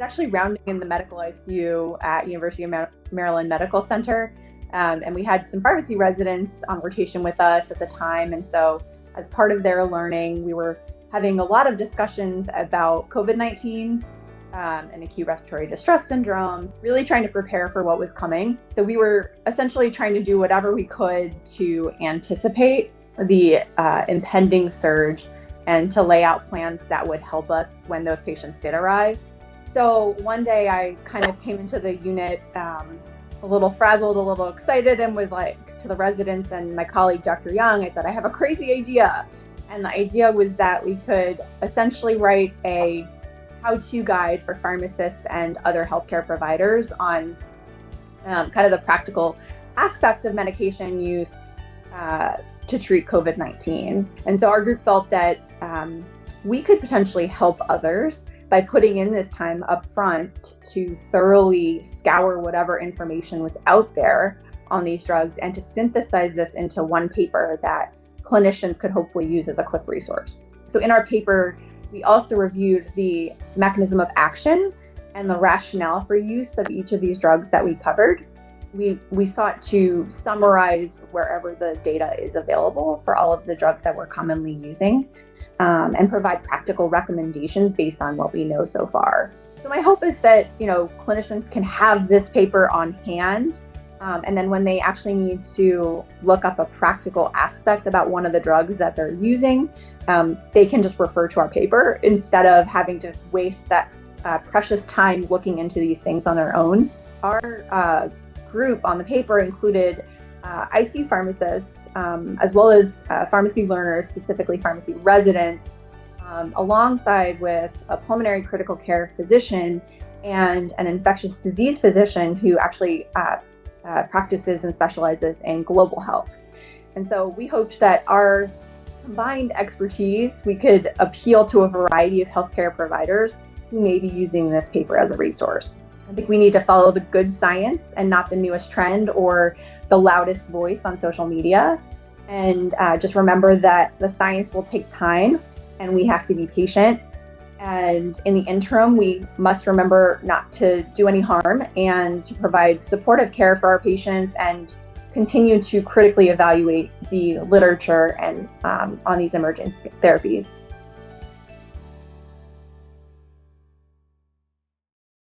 actually rounding in the medical ICU at University of Maryland Medical Center, and we had some pharmacy residents on rotation with us at the time. And so as part of their learning, we were having a lot of discussions about COVID-19 and acute respiratory distress syndrome, really trying to prepare for what was coming. So we were essentially trying to do whatever we could to anticipate the impending surge and to lay out plans that would help us when those patients did arrive. So one day I kind of came into the unit a little frazzled, a little excited, and was like to the residents and my colleague, Dr. Young, I said, I have a crazy idea. And the idea was that we could essentially write a how-to guide for pharmacists and other healthcare providers on kind of the practical aspects of medication use to treat COVID-19. And so our group felt that we could potentially help others by putting in this time up front to thoroughly scour whatever information was out there on these drugs and to synthesize this into one paper that clinicians could hopefully use as a quick resource. So in our paper, we also reviewed the mechanism of action and the rationale for use of each of these drugs that we covered. We sought to summarize wherever the data is available for all of the drugs that we're commonly using, and provide practical recommendations based on what we know so far. So my hope is that, clinicians can have this paper on hand, and then when they actually need to look up a practical aspect about one of the drugs that they're using, they can just refer to our paper instead of having to waste that precious time looking into these things on their own. Our group on the paper included ICU pharmacists, as well as pharmacy learners, specifically pharmacy residents, alongside with a pulmonary critical care physician and an infectious disease physician who actually practices and specializes in global health. And so we hoped that our combined expertise, we could appeal to a variety of healthcare providers who may be using this paper as a resource. I think we need to follow the good science and not the newest trend or the loudest voice on social media. And just remember that the science will take time and we have to be patient. And in the interim, we must remember not to do any harm and to provide supportive care for our patients and continue to critically evaluate the literature and on these emerging therapies.